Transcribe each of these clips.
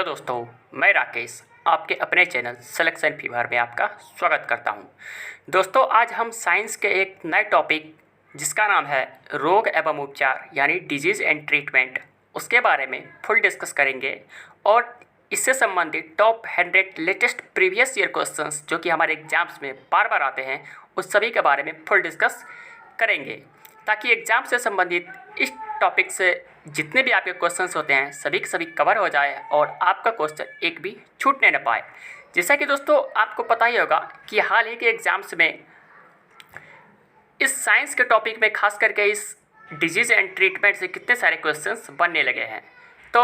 दोस्तों, मैं राकेश आपके अपने चैनल सिलेक्शन फीवर में आपका स्वागत करता हूं। दोस्तों, आज हम साइंस के एक नए टॉपिक जिसका नाम है रोग एवं उपचार यानी डिजीज़ एंड ट्रीटमेंट, उसके बारे में फुल डिस्कस करेंगे और इससे संबंधित top 100 latest previous year questions जो कि हमारे एग्जाम्स में बार बार आते हैं, उस सभी के बारे में फुल डिस्कस करेंगे ताकि एग्ज़ाम से संबंधित इस टॉपिक से जितने भी आपके क्वेश्चंस होते हैं सभी के सभी कवर हो जाए और आपका क्वेश्चन एक भी छूटने न पाए। जैसा कि दोस्तों आपको पता ही होगा कि हाल ही के एग्ज़ाम्स में इस साइंस के टॉपिक में खास करके इस डिजीज़ एंड ट्रीटमेंट से कितने सारे क्वेश्चंस बनने लगे हैं। तो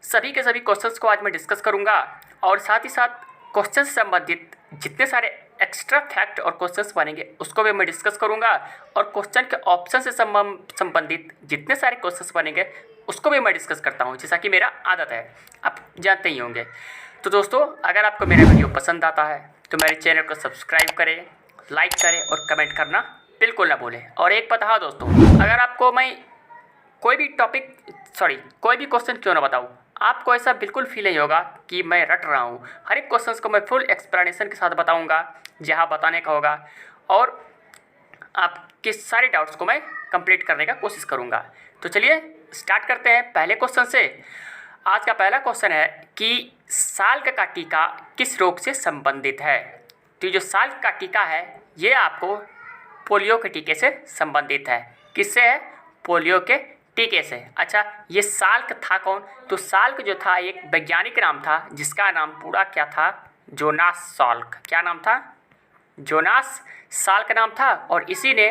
सभी के सभी क्वेश्चंस को आज मैं डिस्कस करूंगा और साथ ही साथ क्वेश्चन से संबंधित जितने सारे एक्स्ट्रा फैक्ट और क्वेश्चंस बनेंगे उसको भी मैं डिस्कस करूंगा और क्वेश्चन के ऑप्शन से संबंधित जितने सारे क्वेश्चंस बनेंगे उसको भी मैं डिस्कस करता हूं, जैसा कि मेरा आदत है, आप जानते ही होंगे। तो दोस्तों, अगर आपको मेरा वीडियो पसंद आता है तो मेरे चैनल को सब्सक्राइब करें, लाइक करें और कमेंट करना बिल्कुल ना भूलें। और एक बात हाँ दोस्तों, अगर आपको मैं कोई भी क्वेश्चन क्यों ना बताऊँ, आपको ऐसा बिल्कुल फील नहीं होगा कि मैं रट रहा हूँ। हर एक क्वेश्चंस को मैं फुल एक्सप्लेनेशन के साथ बताऊँगा जहाँ बताने का होगा और आपके सारे डाउट्स को मैं कंप्लीट करने का कोशिश करूँगा। तो चलिए स्टार्ट करते हैं पहले क्वेश्चन से। आज का पहला क्वेश्चन है कि साल का टीका किस रोग से संबंधित है। तो ये जो साल का टीका है ये आपको पोलियो के टीके से संबंधित है। किससे है? पोलियो के टीके से। अच्छा, ये साल्क था कौन? तो साल्क जो था एक वैज्ञानिक नाम था जिसका नाम पूरा क्या था? Jonas Salk. क्या नाम था? जोनास साल्क नाम था और इसी ने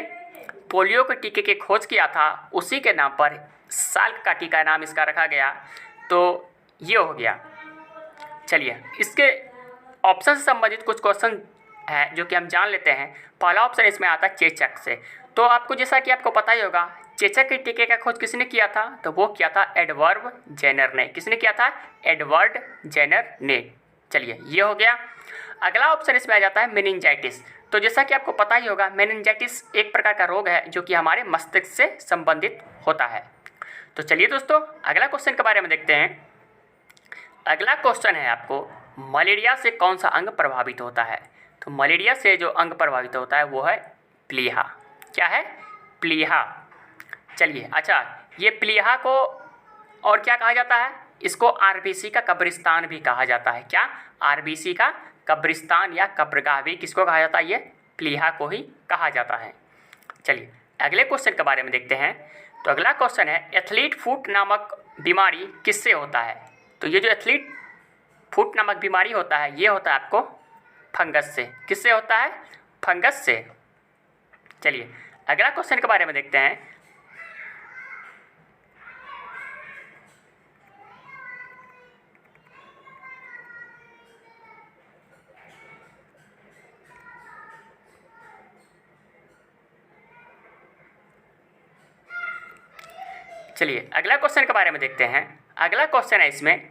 पोलियो के टीके की खोज किया था। उसी के नाम पर साल्क का टीका नाम इसका रखा गया। तो ये हो गया। चलिए, इसके ऑप्शन से संबंधित कुछ क्वेश्चन है जो कि हम जान लेते हैं। पहला ऑप्शन इसमें आता है चेचक से। तो आपको जैसा कि आपको पता ही होगा, चेचक के टीके का खोज किसने किया था? तो वो किया था एडवर्ड जेनर ने। किसने किया था? एडवर्ड जेनर ने। चलिए, ये हो गया। अगला ऑप्शन इसमें आ जाता है मेनिंजाइटिस। तो जैसा कि आपको पता ही होगा, मेनिंजाइटिस एक प्रकार का रोग है जो कि हमारे मस्तिष्क से संबंधित होता है। तो चलिए दोस्तों, अगला क्वेश्चन के बारे में देखते हैं। अगला क्वेश्चन है आपको, मलेरिया से कौन सा अंग प्रभावित होता है? तो मलेरिया से जो अंग प्रभावित होता है वो है प्लीहा। क्या है? प्लीहा। चलिए, अच्छा, ये प्लीहा को और क्या कहा जाता है? इसको आरबीसी का कब्रिस्तान भी कहा जाता है। क्या? आरबीसी का कब्रिस्तान या कब्रगाह भी किसको कहा जाता है? ये प्लीहा को ही कहा जाता है। चलिए, अगले क्वेश्चन के बारे में देखते हैं। तो अगला क्वेश्चन है, एथलीट फुट नामक बीमारी किससे होता है? तो ये जो एथलीट फुट नामक बीमारी होता है ये होता है आपको फंगस से। किससे होता है? फंगस से। चलिए, अगला क्वेश्चन के बारे में देखते हैं। चलिए, अगला क्वेश्चन के बारे में देखते हैं। अगला क्वेश्चन है इसमें,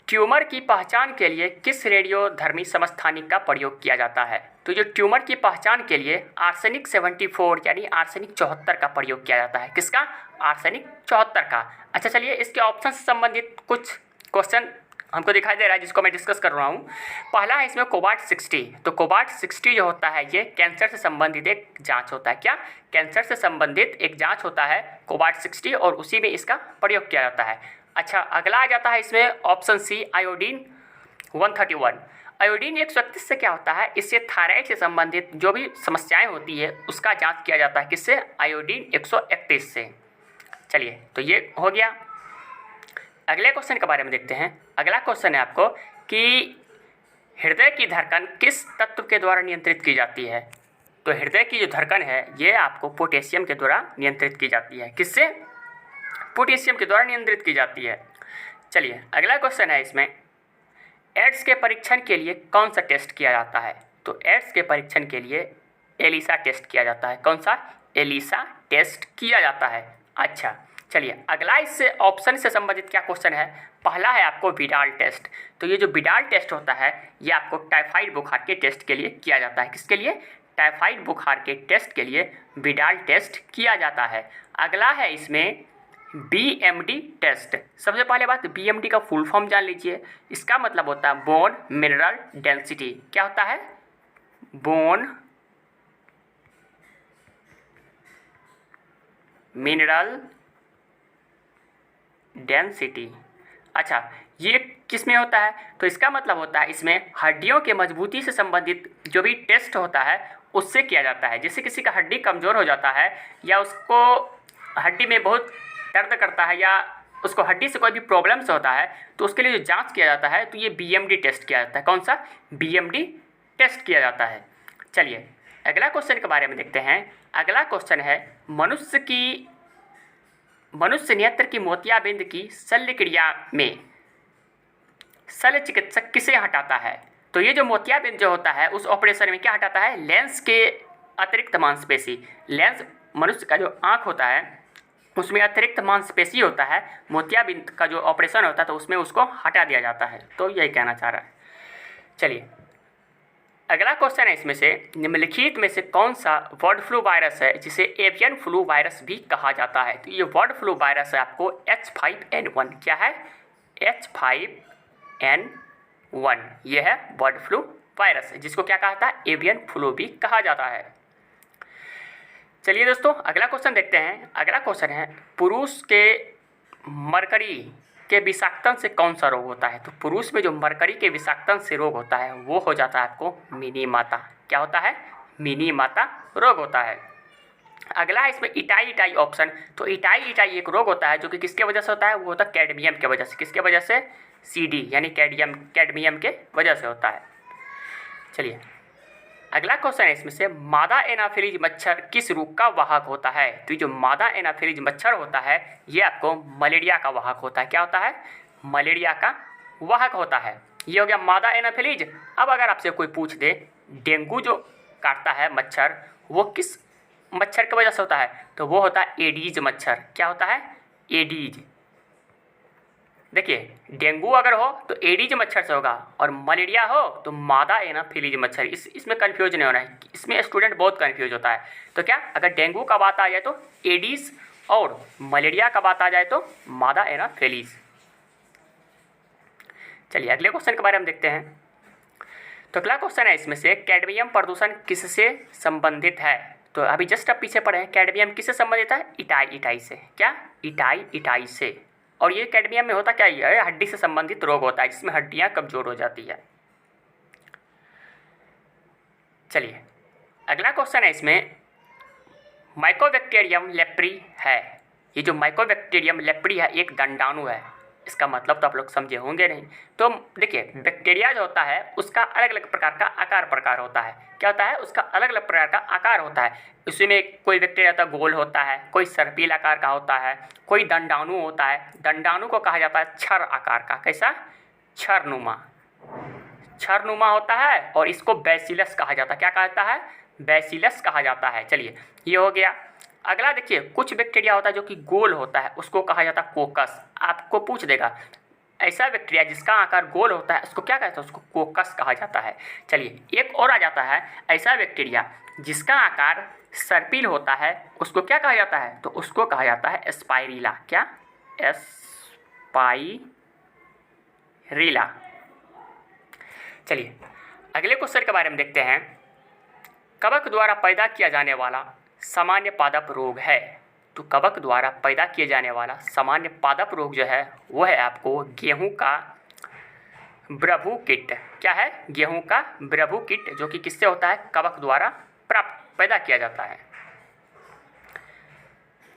ट्यूमर की पहचान के लिए किस रेडियोधर्मी समस्थानिक का प्रयोग किया जाता है? तो जो ट्यूमर की पहचान के लिए आर्सेनिक 74 यानी आर्सेनिक 74 का प्रयोग किया जाता है। किसका? आर्सेनिक 74 का। अच्छा, चलिए, इसके ऑप्शन से संबंधित कुछ क्वेश्चन हमको दिखाई दे रहा है जिसको मैं डिस्कस कर रहा हूँ। पहला है इसमें कोबाल्ट 60। तो कोबाल्ट 60 जो होता है ये कैंसर से संबंधित एक जांच होता है। क्या? कैंसर से संबंधित एक जांच होता है कोबाल्ट 60 और उसी में इसका प्रयोग किया जाता है। अच्छा, अगला आ जाता है इसमें ऑप्शन सी, आयोडीन 131। आयोडीन 131 से क्या होता है? इससे थायराइड से संबंधित जो भी समस्याएं होती है उसका जांच किया जाता है। किससे? आयोडीन 131 से। चलिए, तो ये हो गया। अगले क्वेश्चन के बारे में देखते हैं। अगला क्वेश्चन है आपको कि हृदय की धड़कन किस तत्व के द्वारा नियंत्रित की जाती है? तो हृदय की जो धड़कन है ये आपको पोटेशियम के द्वारा नियंत्रित की जाती है। किससे? पोटेशियम के द्वारा नियंत्रित की जाती है। चलिए, अगला क्वेश्चन है इसमें, एड्स के परीक्षण के लिए कौन सा टेस्ट किया जाता है? तो एड्स के परीक्षण के लिए एलिसा टेस्ट किया जाता है। कौन सा? एलिसा टेस्ट किया जाता है। अच्छा, चलिए, अगला इससे ऑप्शन से संबंधित क्या क्वेश्चन है? पहला है आपको विडाल टेस्ट। तो ये जो विडाल टेस्ट होता है ये आपको टाइफाइड बुखार के टेस्ट के लिए किया जाता है। किसके लिए? टाइफाइड बुखार के टेस्ट के लिए विडाल टेस्ट किया जाता है। अगला है इसमें बीएमडी टेस्ट। सबसे पहले बात, बीएमडी का फुल फॉर्म जान लीजिए। इसका मतलब होता है बोन मिनरल डेंसिटी। क्या होता है? Bone mineral density. अच्छा, ये किस में होता है? तो इसका मतलब होता है इसमें हड्डियों के मजबूती से संबंधित जो भी टेस्ट होता है उससे किया जाता है। जैसे किसी का हड्डी कमज़ोर हो जाता है या उसको हड्डी में बहुत दर्द करता है या उसको हड्डी से कोई भी प्रॉब्लम्स होता है तो उसके लिए जो जांच किया जाता है तो ये बीएमडी टेस्ट किया जाता है। कौन सा? बीएमडी टेस्ट किया जाता है। चलिए अगला क्वेश्चन के बारे में देखते हैं। अगला क्वेश्चन है मनुष्य नेत्र की मोतियाबिंद की शल्य क्रिया में शल्य चिकित्सक किसे हटाता है? तो ये जो मोतियाबिंद जो होता है उस ऑपरेशन में क्या हटाता है? लेंस के अतिरिक्त मांसपेशी। लेंस मनुष्य का जो आँख होता है उसमें अतिरिक्त मांसपेशी होता है। मोतियाबिंद का जो ऑपरेशन होता है तो उसमें उसको हटा दिया जाता है। तो यही कहना चाह रहा है। चलिए अगला क्वेश्चन है इसमें से निम्नलिखित में से कौन सा बर्ड फ्लू वायरस है जिसे एवियन फ्लू वायरस भी कहा जाता है? तो ये बर्ड फ्लू वायरस है आपको H5N1। क्या है? H5N1 ये है बर्ड फ्लू वायरस जिसको क्या कहा जाता है? एवियन फ्लू भी कहा जाता है। चलिए दोस्तों अगला क्वेश्चन देखते हैं। अगला क्वेश्चन है पुरुष के मरकरी के विषाक्तन से कौन सा रोग होता है? तो पुरुष में जो मरकरी के विषाक्तन से रोग होता है वो हो जाता है आपको मिनी माता। क्या होता है? मिनी माता रोग होता है। अगला है इसमें इटाई ऑप्शन। तो इटाई एक रोग होता है जो कि किसके वजह से होता है? वो होता है कैडमियम के वजह से। किसके वजह से? CD यानी कैडमियम के वजह से होता है। चलिए अगला क्वेश्चन है इसमें से मादा एनाफिलीज मच्छर किस रोग का वाहक होता है? तो जो मादा एनाफिलीज मच्छर होता है ये आपको मलेरिया का वाहक होता है। क्या होता है? मलेरिया का वाहक होता है। ये हो गया मादा एनाफिलीज। अब अगर आपसे कोई पूछ दे डेंगू जो काटता है मच्छर वो किस मच्छर की वजह से होता है? तो वो होता है एडीज मच्छर। क्या होता है? एडीज। देखिए डेंगू अगर हो तो एडीज मच्छर से होगा और मलेरिया हो तो मादा एनाफिलीज मच्छर। इसमें कन्फ्यूज नहीं होना है। इसमें स्टूडेंट बहुत कन्फ्यूज होता है। तो क्या अगर डेंगू का बात आ जाए तो एडीज और मलेरिया का बात आ जाए तो मादा एनाफिलीज। चलिए अगले क्वेश्चन के बारे में देखते हैं। तो अगला क्वेश्चन है इसमें से कैडमियम प्रदूषण किससे संबंधित है? तो अभी जस्ट अब पीछे पढ़े हैं कैडमियम किससे संबंधित है? इटाई से। क्या? इटाई से। और ये कैडमियम में होता क्या है? हड्डी से संबंधित रोग होता है जिसमें हड्डियां कमजोर हो जाती है। चलिए अगला क्वेश्चन है इसमें माइकोबैक्टीरियम लेप्री है। ये जो माइकोबैक्टीरियम लेप्री है एक दंडाणु है। इसका मतलब तो आप लोग समझे होंगे नहीं। तो देखिए बैक्टीरिया जो होता है उसका अलग अलग प्रकार का आकार होता है। क्या होता है? उसका अलग अलग प्रकार का आकार होता है। उसमें कोई बैक्टीरिया होता है गोल होता है, कोई सर्पिल आकार का होता है, कोई दंडाणु होता है। दंडाणु को कहा जाता है क्षर आकार का। कैसा? क्षरनुमा होता है। और इसको बैसिलस कहा जाता है। क्या कहा जाता है? बैसिलस कहा जाता है। चलिए ये हो गया। अगला देखिए कुछ बैक्टीरिया होता है जो कि गोल होता है उसको कहा जाता है कोकस। आपको पूछ देगा ऐसा बैक्टीरिया जिसका आकार गोल होता है उसको क्या कहते हैं? उसको कोकस कहा जाता है। चलिए एक और आ जाता है ऐसा बैक्टीरिया जिसका आकार सर्पिल होता है उसको क्या कहा जाता है? तो उसको कहा जाता है स्पाइरिला। क्या? स्पाइरिला। चलिए अगले क्वेश्चन के बारे में देखते हैं। कवक द्वारा पैदा किया जाने वाला सामान्य पादप रोग है। तो कवक द्वारा पैदा किए जाने वाला सामान्य पादप रोग जो है वो है आपको गेहूं का ब्रभु किट। क्या है? गेहूं का ब्रभु किट जो कि किससे होता है? कवक द्वारा पैदा किया जाता है।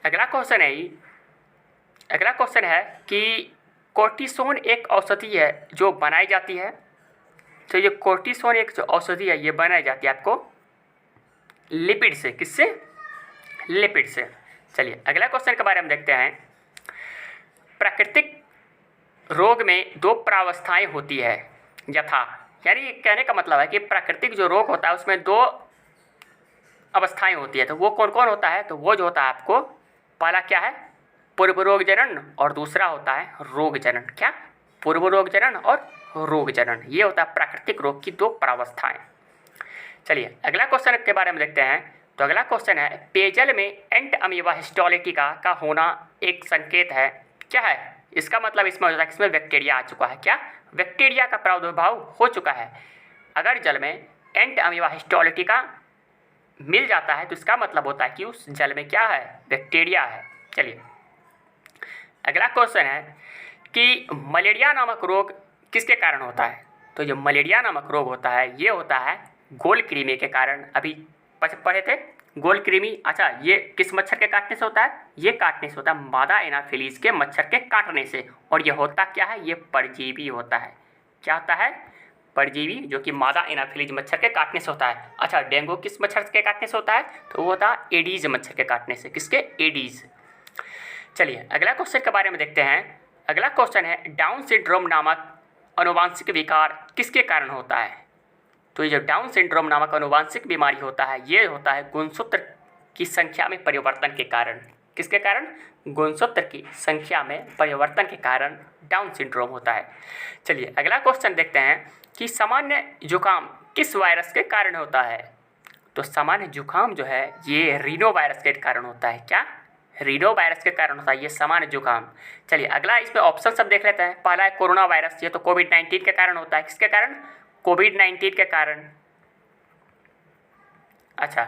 अगला क्वेश्चन है कि कोर्टिसोन एक औषधि है जो बनाई जाती है। तो ये कोर्टिसोन एक जो औषधि है ये बनाई जाती है आपको लिपिड से। किससे? लिपिड से। चलिए अगला क्वेश्चन के बारे में देखते हैं। प्राकृतिक रोग में दो प्रावस्थाएं होती है यथा। यानी कहने का मतलब है कि प्राकृतिक जो रोग होता है उसमें दो अवस्थाएं होती है। तो वो कौन कौन होता है? तो वो जो होता है आपको पहला क्या है? पूर्व रोग जनन और दूसरा होता है रोग जनन। क्या? पूर्व रोग जनन और रोग जनन। ये होता है प्राकृतिक रोग की दो प्रावस्थाएं। चलिए अगला क्वेश्चन के बारे में देखते हैं। तो अगला क्वेश्चन है, पेयजल में एंट अमीबा हिस्टोलिटिका का होना एक संकेत है, क्या है? इसका मतलब इसमें हो जाता है कि इसमें बैक्टीरिया आ चुका है। क्या? बैक्टीरिया का प्रादुर्भाव हो चुका है। अगर जल में एंट अमीबा हिस्टोलिटिका मिल जाता है तो इसका मतलब होता है कि उस जल में क्या है? बैक्टीरिया है। चलिए अगला क्वेश्चन है कि मलेरिया नामक रोग किसके कारण होता है? तो जो मलेरिया नामक रोग होता है ये होता है गोल कृमि के कारण। अभी पढ़े थे गोल कृमि। अच्छा, ये किस मच्छर के काटने से होता है? ये काटने से होता है मादा एनाफिलीज के मच्छर के काटने से। और ये होता क्या है? ये परजीवी होता है। क्या होता है? परजीवी, जो कि मादा एनाफिलीज मच्छर के काटने से होता है। अच्छा, डेंगू किस मच्छर के काटने से होता है? तो वो होता है एडीज मच्छर के काटने से। किसके? एडीज। चलिए अगला क्वेश्चन के बारे में देखते हैं। अगला क्वेश्चन है, डाउन सिंड्रोम नामक आनुवांशिक विकार किसके कारण होता है? तो ये जो डाउन सिंड्रोम नामक आनुवांशिक बीमारी होता है ये होता है गुणसूत्र की संख्या में परिवर्तन के कारण। किसके कारण? गुणसूत्र की संख्या में परिवर्तन के कारण डाउन सिंड्रोम होता है। चलिए अगला क्वेश्चन देखते हैं कि सामान्य जुकाम किस वायरस के कारण होता है? तो सामान्य जुकाम जो है ये रीनो वायरस के कारण होता है। क्या? रीनो वायरस के कारण होता है ये सामान्य जुकाम। चलिए अगला इसमें ऑप्शन सब देख लेते हैं। पहला है कोरोना वायरस, ये तो कोविड-19 के कारण होता है। किसके कारण? कोविड-19 के कारण। अच्छा,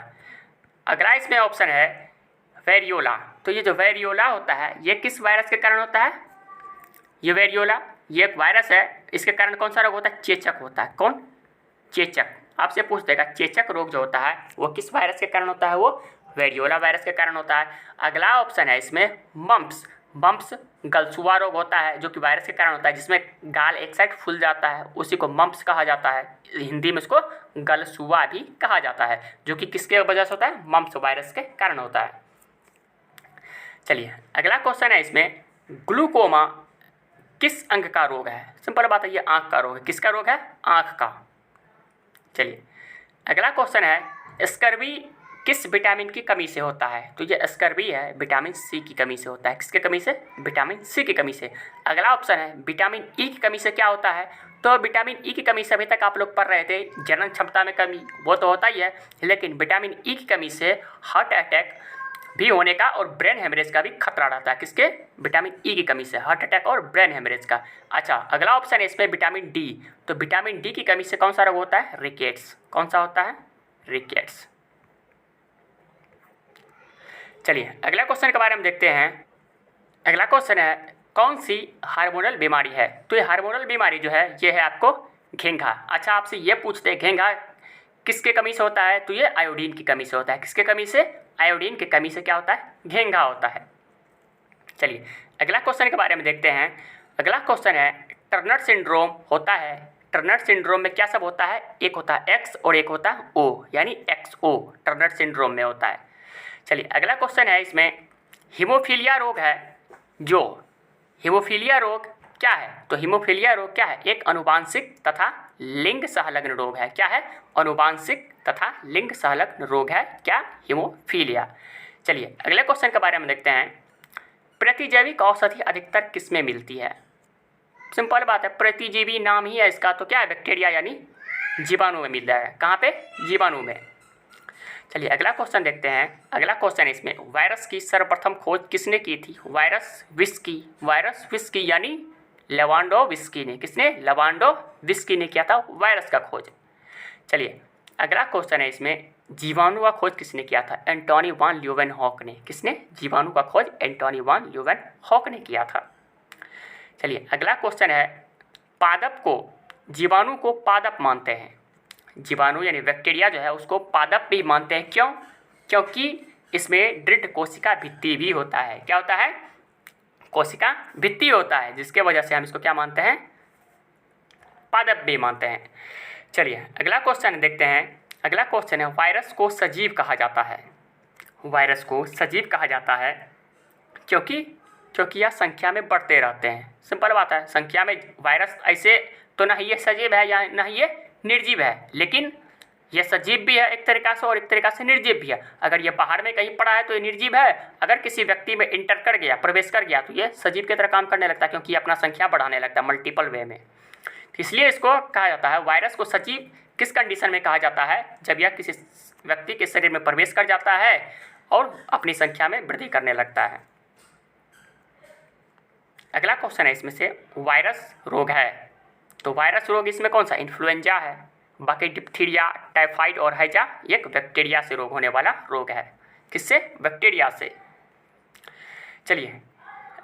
अगला इसमें ऑप्शन है वेरियोला। तो ये जो वेरियोला होता है ये किस वायरस के कारण होता है? ये वेरियोला ये एक वायरस है, इसके कारण कौन सा रोग होता है? चेचक होता है। कौन? चेचक। आपसे पूछ देगा चेचक रोग जो होता है वो किस वायरस के कारण होता है? वो वेरियोला वायरस के कारण होता है। अगला ऑप्शन है इसमें मम्प्स। मम्प्स गलसुआ रोग होता है जो कि वायरस के कारण होता है, जिसमें गाल एक साइड फूल जाता है, उसी को मम्प्स कहा जाता है। हिंदी में इसको गलसुआ भी कहा जाता है, जो कि किसके वजह से होता है? मम्प्स वायरस के कारण होता है। चलिए अगला क्वेश्चन है इसमें, ग्लूकोमा किस अंग का रोग है? सिंपल बात है, ये आँख का रोग है। किसका रोग है? आँख का। चलिए अगला क्वेश्चन है, स्कर्वी किस विटामिन की कमी से होता है? तो ये स्कर्वी है विटामिन सी की कमी से होता है। किसके कमी से? विटामिन सी की कमी से। अगला ऑप्शन है विटामिन ई की कमी से क्या होता है? तो विटामिन ई की कमी से अभी तक आप लोग पढ़ रहे थे जनन क्षमता में कमी, वो तो होता ही है, लेकिन विटामिन ई की कमी से हार्ट अटैक भी होने का और ब्रेन हेमरेज का भी खतरा रहता है। किसके? विटामिन ई की कमी से हार्ट अटैक और ब्रेन हेमरेज का। अच्छा, अगला ऑप्शन है इसमें विटामिन डी। तो विटामिन डी की कमी से कौन सा रोग होता है? रिकेट्स। कौन सा होता है? रिकेट्स। चलिए अगला क्वेश्चन के बारे में देखते हैं। अगला क्वेश्चन है, कौन सी हार्मोनल बीमारी है? तो ये हार्मोनल बीमारी जो है ये है आपको घेंघा। अच्छा, आपसे ये पूछते हैं घेंघा किसके कमी से होता है? तो ये आयोडीन की कमी से होता है। किसके कमी से? आयोडीन की कमी से क्या होता है? घेंघा होता है। चलिए अगला क्वेश्चन के बारे में देखते हैं। अगला क्वेश्चन है, टर्नर सिंड्रोम होता है। टर्नर सिंड्रोम में क्या सब होता है? एक होता है एक्स और एक होता है ओ, यानी XO टर्नर सिंड्रोम में होता है। चलिए अगला क्वेश्चन है इसमें, हीमोफीलिया रोग है जो हीमोफीलिया रोग क्या है? तो हीमोफीलिया रोग क्या है? एक अनुवांशिक तथा लिंग सहलग्न रोग है। क्या है? अनुवांशिक तथा लिंग सहलग्न रोग है क्या? हीमोफीलिया। चलिए अगले क्वेश्चन के बारे में देखते हैं। प्रतिजैविक औषधि अधिकतर किसमें मिलती है? सिंपल बात है, प्रतिजीवी नाम ही है इसका, तो क्या है? बैक्टीरिया यानी जीवाणु में मिल जाएगा। कहाँ पे? जीवाणु में। चलिए अगला क्वेश्चन देखते हैं। अगला क्वेश्चन इसमें, वायरस की सर्वप्रथम खोज किसने की थी? वायरस विस्की यानी लेवांडोविस्की ने। किसने? लेवांडोविस्की ने किया था वायरस का खोज। चलिए अगला क्वेश्चन है इसमें, जीवाणु का खोज किसने किया था? एंटोनी वान ल्यूवेनहॉक ने। किसने? जीवाणु का खोज एंटोनी वान ल्यूवेनहॉक ने किया था। चलिए अगला क्वेश्चन है, पादप को जीवाणु को पादप मानते हैं। जीवाणु यानी बैक्टीरिया जो है उसको पादप भी मानते हैं। क्यों? क्योंकि इसमें दृढ़ कोशिका भित्ति भी होता है। क्या होता है? कोशिका भित्ति होता है, जिसके वजह से हम इसको क्या मानते हैं? पादप भी मानते हैं। चलिए अगला क्वेश्चन देखते हैं। अगला क्वेश्चन है, वायरस को सजीव कहा जाता है। वायरस को सजीव कहा जाता है क्योंकि यह संख्या में बढ़ते रहते हैं। सिंपल बात है, संख्या में वायरस ऐसे तो ना ही ये सजीव है या ना ही ये निर्जीव है, लेकिन यह सजीव भी है एक तरीक़ा से और एक तरीक़ा से निर्जीव भी है। अगर ये बाहर में कहीं पड़ा है तो ये निर्जीव है, अगर किसी व्यक्ति में इंटर कर गया, प्रवेश कर गया, तो ये सजीव की तरह काम करने लगता है, क्योंकि ये अपना संख्या बढ़ाने लगता है मल्टीपल वे में। तो इसलिए इसको कहा जाता है, वायरस को सजीव किस कंडीशन में कहा जाता है? जब यह किसी व्यक्ति के शरीर में प्रवेश कर जाता है और अपनी संख्या में वृद्धि करने लगता है। अगला क्वेश्चन है इसमें से वायरस रोग है, तो वायरस रोग इसमें कौन सा? इन्फ्लुएंजा है। बाकी डिप्थीरिया, टाइफाइड और हैजा एक बैक्टीरिया से रोग होने वाला रोग है। किससे? बैक्टीरिया से। चलिए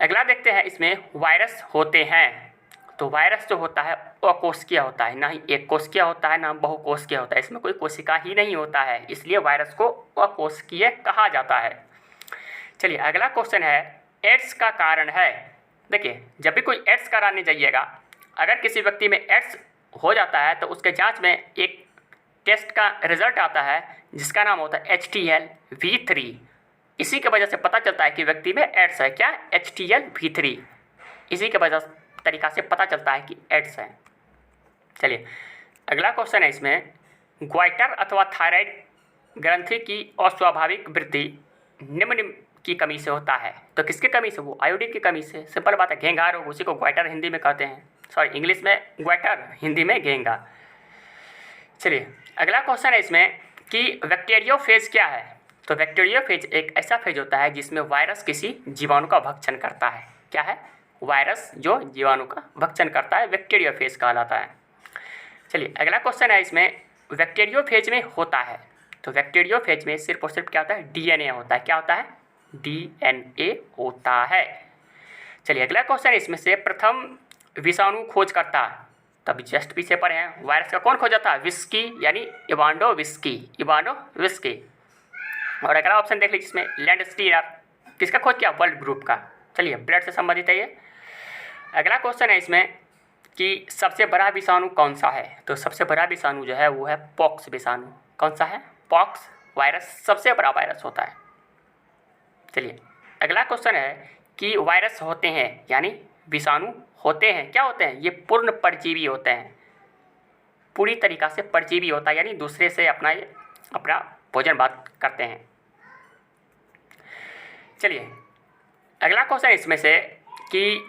अगला देखते हैं, इसमें वायरस होते हैं, तो वायरस जो होता है अकोशिकीय होता है, ना ही एक कोशिकीय होता है ना बहुकोशिकीय होता है, इसमें कोई कोशिका ही नहीं होता है, इसलिए वायरस को अकोशिकीय कहा जाता है। चलिए अगला क्वेश्चन है एड्स का कारण है। देखिए जब भी कोई एड्स कराने जाइएगा, अगर किसी व्यक्ति में एड्स हो जाता है तो उसके जांच में एक टेस्ट का रिजल्ट आता है जिसका नाम होता है HTLV3। इसी के वजह से पता चलता है कि व्यक्ति में एड्स है। क्या? HTLV3। इसी के वजह तरीका से पता चलता है कि एड्स है। चलिए अगला क्वेश्चन है इसमें ग्वाइटर अथवा थायराइड ग्रंथि की अस्वाभाविक वृद्धि निम्न की कमी से होता है, तो किसकी कमी से? वो आयोडीन की कमी से। सिंपल बात है, घेंघा रोग, उसी को ग्वाइटर हिंदी में कहते हैं, सॉरी इंग्लिश में ग्वाइटर, हिंदी में घेंघा। चलिए अगला क्वेश्चन है इसमें कि बैक्टीरियोफेज क्या है, तो बैक्टीरियोफेज एक ऐसा फेज होता है जिसमें वायरस किसी जीवाणु का भक्षण करता है। क्या है? वायरस जो जीवाणु का भक्षण करता है बैक्टीरियोफेज कहलाता है। चलिए अगला क्वेश्चन है इसमें बैक्टीरियोफेज में होता है, तो बैक्टीरियोफेज में सिर्फ और सिर्फ क्या होता है? DNA होता है। क्या होता है? DNA होता है। चलिए अगला क्वेश्चन है इसमें से प्रथम विषाणु खोजकर्ता, तब जस्ट पीछे पर हैं, वायरस का कौन खोजा था? विस्की यानी इवानोविस्की। और अगला ऑप्शन देख लीजिए इसमें लैंडस्टीनर, किसका खोज किया? वर्ल्ड ग्रुप का। चलिए ब्लड से संबंधित है ये। अगला क्वेश्चन है इसमें कि सबसे बड़ा विषाणु कौन सा है, तो सबसे बड़ा विषाणु जो है वो है पॉक्स विषाणु। कौन सा है? पॉक्स वायरस सबसे बड़ा वायरस होता है। चलिए अगला क्वेश्चन है कि वायरस होते हैं यानी विषाणु होते हैं, क्या होते हैं? ये पूर्ण परजीवी होते हैं, पूरी तरीक़ा से परजीवी होता है, यानी दूसरे से अपना भोजन बात करते हैं। चलिए अगला क्वेश्चन इसमें से कि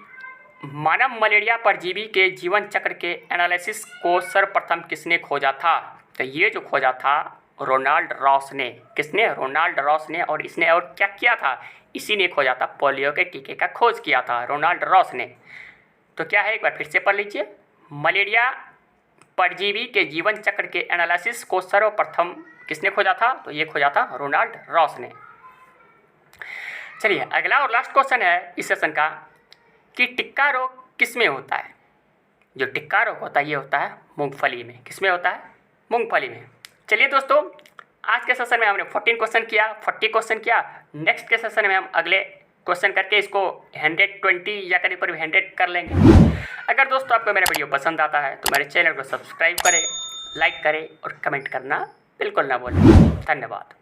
मानव मलेरिया परजीवी के जीवन चक्र के एनालिसिस को सर्वप्रथम किसने खोजा था, तो ये जो खोजा था रोनाल्ड रॉस ने। किसने? रोनाल्ड रॉस ने। और इसने और क्या किया था? इसी ने खोजा था, पोलियो के टीके का खोज किया था रोनाल्ड रॉस ने। तो क्या है, एक बार फिर से पढ़ लीजिए, मलेरिया परजीवी के जीवन चक्र के एनालिसिस को सर्वप्रथम किसने खोजा था, तो ये खोजा था रोनाल्ड रॉस ने। चलिए अगला और लास्ट क्वेश्चन है इस सेशन का कि टिक्का रोग किस में होता है। जो टिक्का रोग होता है ये होता है मूंगफली में। किस में होता है? मूंगफली में। चलिए दोस्तों आज के सेशन में हमने 40 क्वेश्चन किया। नेक्स्ट के सेशन में हम अगले क्वेश्चन करके इसको 120 या करीब 100 कर लेंगे। अगर दोस्तों आपको मेरा वीडियो पसंद आता है तो मेरे चैनल को सब्सक्राइब करें, लाइक करें और कमेंट करना बिल्कुल ना भूलें। धन्यवाद।